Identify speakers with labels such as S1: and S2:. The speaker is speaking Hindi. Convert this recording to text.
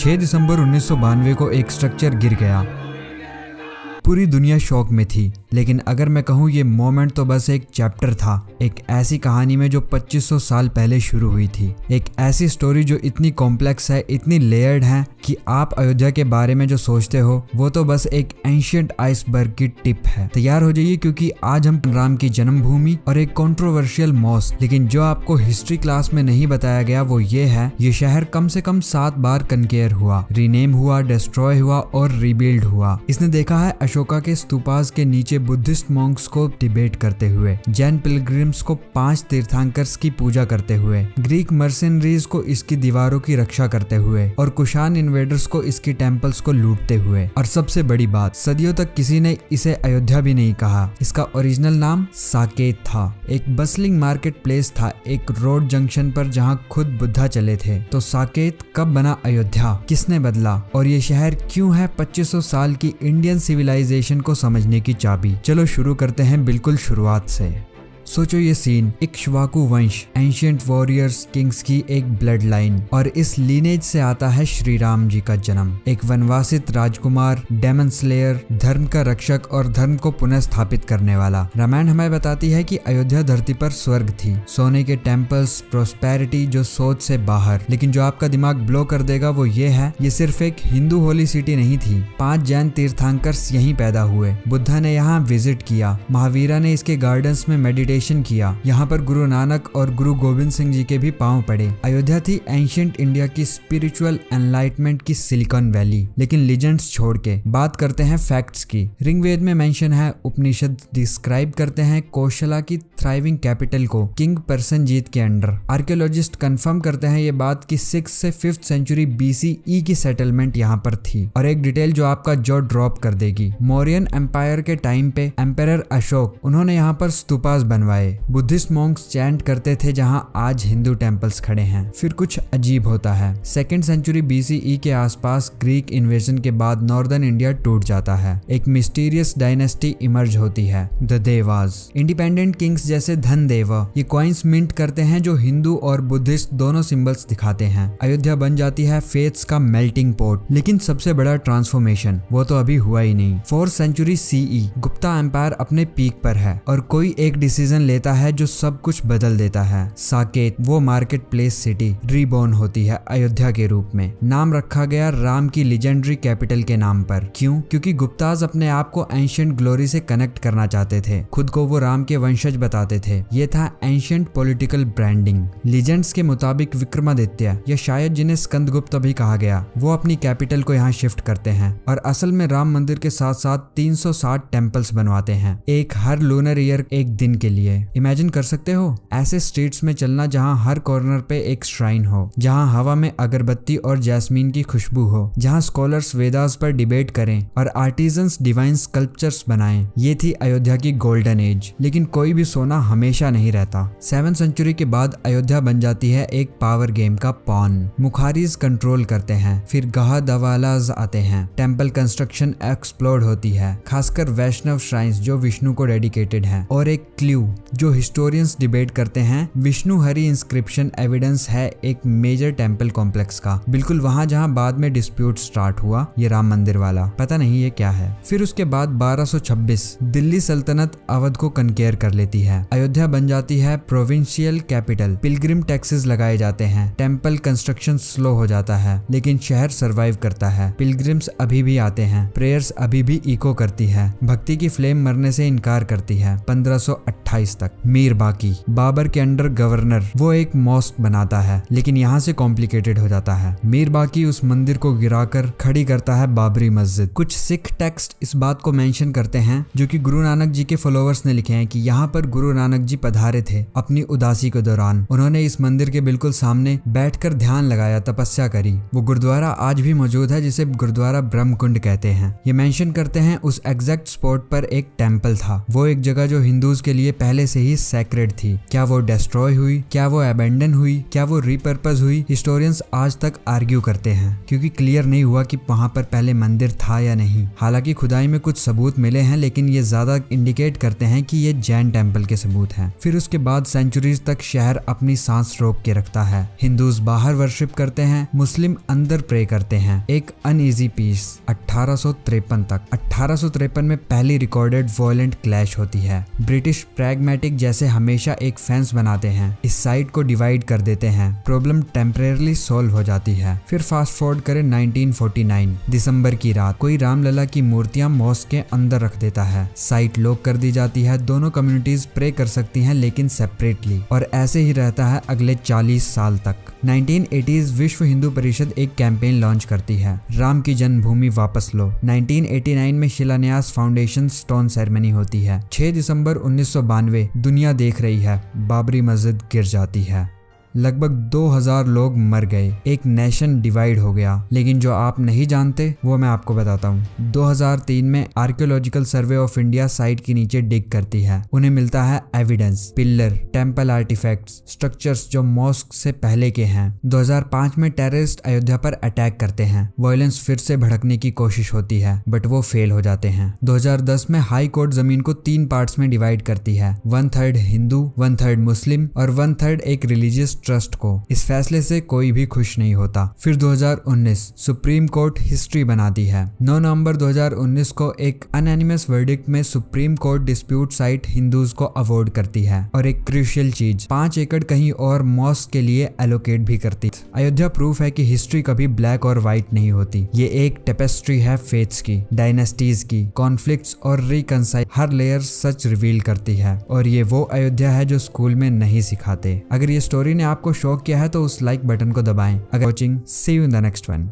S1: 6 दिसंबर 1992 को एक स्ट्रक्चर गिर गया। पूरी दुनिया शॉक में थी, लेकिन अगर मैं कहूँ ये मोमेंट तो बस एक चैप्टर था, एक ऐसी कहानी में जो 2500 साल पहले शुरू हुई थी। एक ऐसी स्टोरी जो इतनी कॉम्प्लेक्स है, इतनी लेयर्ड है कि आप अयोध्या के बारे में जो सोचते हो वो तो बस एक एंशिएंट आइसबर्ग की टिप है। तैयार हो जाइए क्योंकि आज हम राम की जन्मभूमि और एक कंट्रोवर्शियल मॉस्क, लेकिन जो आपको हिस्ट्री क्लास में नहीं बताया गया वो ये है, ये शहर कम से कम 7 बार कनकेयर हुआ, रीनेम हुआ, डिस्ट्रॉय हुआ और रीबिल्ड हुआ। इसने देखा है अशोका के स्तूपास के नीचे बुद्धिस्ट मॉन्क्स को डिबेट करते हुए, जैन पिलग्रिम्स को 5 तीर्थंकर्स की पूजा करते हुए, ग्रीक मर्सेनरीज को इसकी दीवारों की रक्षा करते हुए और कुशान इन्वेडर्स को इसकी टेम्पल्स को लूटते हुए। और सबसे बड़ी बात, सदियों तक किसी ने इसे अयोध्या भी नहीं कहा। इसका ओरिजिनल नाम साकेत था। एक बसलिंग मार्केट प्लेस था, एक रोड जंक्शन पर जहाँ खुद बुद्धा चले थे। तो साकेत कब बना अयोध्या, किसने बदला और ये शहर क्यों है 2500 साल की इंडियन सिविलाइजेशन को समझने की चाबी। चलो शुरू करते हैं बिल्कुल शुरुआत से। सोचो ये सीन, इक्ष्वाकु वंश, एंशिएंट वॉरियर्स किंग्स की एक ब्लड लाइन, और इस लीनेज से आता है श्री राम जी का जन्म। एक वनवासित राजकुमार, डेमन स्लेयर, धर्म का रक्षक और धर्म को पुनः स्थापित करने वाला। रामायण हमें बताती है कि अयोध्या धरती पर स्वर्ग थी, सोने के टेम्पल्स, प्रोस्पेरिटी जो सोच से बाहर। लेकिन जो आपका दिमाग ब्लो कर देगा वो ये है, ये सिर्फ एक हिंदू होली सिटी नहीं थी। 5 जैन तीर्थंकर्स यहीं पैदा हुए। बुद्धा ने यहाँ विजिट किया, महावीरा ने इसके गार्डन्स में मेडिटेशन किया, यहाँ पर गुरु नानक और गुरु गोविंद सिंह जी के भी पांव पड़े। अयोध्या थी एंशिएंट इंडिया की स्पिरिचुअल एनलाइटमेंट की सिलिकॉन वैली। लेकिन लीजेंड्स छोड़ के बात करते हैं फैक्ट्स की। ऋग्वेद में मेंशन है, उपनिषद डिस्क्राइब करते हैं कोशला की थ्राइविंग कैपिटल को किंग परसनजीत के अंडर। आर्कियोलॉजिस्ट कंफर्म करते हैं ये बात कि 6 से 5th सेंचुरी BCE की सेटलमेंट यहाँ पर थी। और एक डिटेल जो आपका जॉ ड्रॉप कर देगी, मौर्यन एम्पायर के टाइम पे एम्पायर अशोक, उन्होंने यहाँ पर स्तूपास बनवाए। बुद्धिस्ट मॉन्क्स चैंट करते थे जहाँ आज हिंदू टेम्पल्स खड़े हैं। फिर कुछ अजीब होता है। 2nd सेंचुरी BCE के आसपास ग्रीक इन्वेजन के बाद नॉर्दर्न इंडिया टूट जाता है। एक मिस्टीरियस डायनेस्टी इमर्ज होती है, द देवास। इंडिपेंडेंट किंग्स जैसे धन देवा ये कॉइन्स मिंट करते हैं जो हिंदू और बुद्धिस्ट दोनों सिंबल्स दिखाते हैं। अयोध्या बन जाती है फेथ्स का मेल्टिंग पॉट। लेकिन सबसे बड़ा ट्रांसफॉर्मेशन वो तो अभी हुआ ही नहीं। 4th century CE Gupta empire अपने पीक पर है और कोई एक डिसीजन लेता है जो सब कुछ बदल देता है। साकेत, वो मार्केट प्लेस सिटी, रीबॉर्न होती है अयोध्या के रूप में। नाम रखा गया राम की लेजेंडरी कैपिटल के नाम पर। क्यों? क्योंकि गुप्ताज अपने आप को एंशिएंट ग्लोरी से कनेक्ट करना चाहते थे। खुद को वो राम के वंशज बताते थे। ये था एंशिएंट पॉलिटिकल ब्रांडिंग। लीजेंड्स के मुताबिक विक्रमादित्य, या शायद जिन्हें स्कंदगुप्त भी कहा गया, वो अपनी कैपिटल को यहाँ शिफ्ट करते हैं और असल में राम मंदिर के साथ साथ 360 टेम्पल्स बनवाते हैं, एक हर लूनर ईयर एक दिन के लिए। इमेजिन कर सकते हो ऐसे स्ट्रीट्स में चलना जहाँ हर कॉर्नर पे एक श्राइन हो, जहाँ हवा में अगरबत्ती और जैस्मीन की खुशबू हो, जहाँ स्कॉलर्स वेदास पर डिबेट करें और आर्टिजन्स डिवाइन स्कल्पचर्स बनाएं। ये थी अयोध्या की गोल्डन एज। लेकिन कोई भी सोना हमेशा नहीं रहता। 7th सेंचुरी के बाद अयोध्या बन जाती है एक पावर गेम का पॉन। मुखारीज कंट्रोल करते हैं, फिर गाह दवालाज आते हैं, टेम्पल कंस्ट्रक्शन एक्सप्लोड होती है, खासकर वैष्णव श्राइन्स जो विष्णु को डेडिकेटेड हैं। और एक क्ल्यू जो हिस्टोरियंस डिबेट करते हैं, विष्णु हरि इंस्क्रिप्शन एविडेंस है एक मेजर टेम्पल कॉम्प्लेक्स का, बिल्कुल वहां जहां बाद में डिस्प्यूट स्टार्ट हुआ, ये राम मंदिर वाला। पता नहीं ये क्या है। फिर उसके बाद 1226 दिल्ली सल्तनत अवध को कनकेयर कर लेती है। अयोध्या बन जाती है प्रोविंशियल कैपिटल। पिलग्रिम टैक्सेस लगाए जाते हैं, टेम्पल कंस्ट्रक्शन स्लो हो जाता है, लेकिन शहर सर्वाइव करता है। पिलग्रिम्स अभी भी आते हैं, प्रेयर्स अभी भी इको करती है, भक्ति की फ्लेम मरने से इनकार करती है। 1528 तक मीर बाकी, बाबर के अंडर गवर्नर, वो एक मॉस्क बनाता है, लेकिन यहाँ से कॉम्प्लिकेटेड हो जाता है। मीर बाकी उस मंदिर को गिराकर खड़ी करता है बाबरी मस्जिद। कुछ सिख टेक्स्ट इस बात को मेंशन करते हैं जो कि गुरु नानक जी के फॉलोअर्स ने लिखे हैं कि यहाँ पर गुरु नानक जी पधारे थे अपनी उदासी के दौरान। उन्होंने इस मंदिर के बिल्कुल सामने बैठकर ध्यान लगाया, तपस्या करी। वो गुरुद्वारा आज भी मौजूद है जिसे गुरुद्वारा ब्रह्मकुंड कहते हैं। ये मेंशन करते हैं उस एग्जैक्ट स्पॉट पर एक टेम्पल था। वो एक जगह जो हिंदूज के लिए पहले पहले से ही सैक्रेड थी। क्या वो डिस्ट्रॉय हुई, क्या वो अबेंडन हुई, क्या वो रिपर्पस हुई? हिस्टोरियंस आज तक आर्ग्यू करते हैं क्योंकि क्लियर नहीं हुआ कि वहां पर पहले मंदिर था या नहीं। हालांकि खुदाई में कुछ सबूत मिले हैं, लेकिन ये ज्यादा इंडिकेट करते हैं कि ये जैन टेम्पल के सबूत हैं। फिर उसके बाद सेंचुरीज तक शहर अपनी सांस रोक के रखता है। हिंदूज बाहर वर्शिप करते हैं, मुस्लिम अंदर प्रे करते हैं। एक अनईजी पीस 1853 तक। 1853 में पहली रिकॉर्डेड वॉयलेंट क्लैश होती है। ब्रिटिश प्रैग्मेटिक जैसे हमेशा एक फेंस बनाते हैं, इस साइड को डिवाइड कर देते हैं, प्रॉब्लम टेम्परेरली सॉल्व हो जाती है। फिर फास्ट फॉरवर्ड करें 1949 दिसंबर की रात, कोई रामलला की मूर्तियां मॉस्क के अंदर रख देता है। साइट लॉक कर दी जाती है। दोनों कम्युनिटीज प्रे कर सकती हैं लेकिन सेपरेटली, और ऐसे ही रहता है अगले 40 साल तक। 1980s विश्व हिंदू परिषद एक कैंपेन लॉन्च करती है, राम की जन्मभूमि वापस लो। 1989 में शिलान्यास फाउंडेशन स्टोन सेरेमनी होती है। 6 दिसंबर 1992 दुनिया देख रही है, बाबरी मस्जिद गिर जाती है। लगभग 2000 लोग मर गए, एक नेशन डिवाइड हो गया। लेकिन जो आप नहीं जानते वो मैं आपको बताता हूँ। 2003 में archaeological survey of India site के नीचे डिग करती है। उन्हें मिलता है evidence, pillar, temple artefacts, structures जो मॉस्क से पहले के हैं। 2005 में टेररिस्ट अयोध्या पर अटैक करते हैं। वायलेंस फिर से भड़कने की कोशिश होती है बट वो फेल हो जाते हैं। 2010 में हाई कोर्ट जमीन को 3 पार्ट्स में डिवाइड करती है, 1/3 हिंदू, 1/3 मुस्लिम और 1/3 एक रिलीजियस ट्रस्ट को। इस फैसले से कोई भी खुश नहीं होता। फिर 2019 सुप्रीम कोर्ट हिस्ट्री बनाती है। 9 नवंबर 2019 को एक अनएनिमस वर्डिक्ट में supreme court dispute site Hindus को अवॉर्ड करती है और एक क्रूशियल चीज 5 एकड़ कहीं और मॉस्क के लिए एलोकेट भी करती। अयोध्या प्रूफ है कि हिस्ट्री कभी ब्लैक और व्हाइट नहीं होती। ये एक टेपेस्ट्री है फेथ्स की, डायनेस्टीज की, कॉन्फ्लिक्ट्स और रिकंसाइल। हर लेयर सच रिवील करती है और ये वो अयोध्या है जो स्कूल में नहीं सिखाते। अगर ये स्टोरी ने आपको शॉक किया है तो उस लाइक बटन को दबाएं। अगर watching, see you in the next one.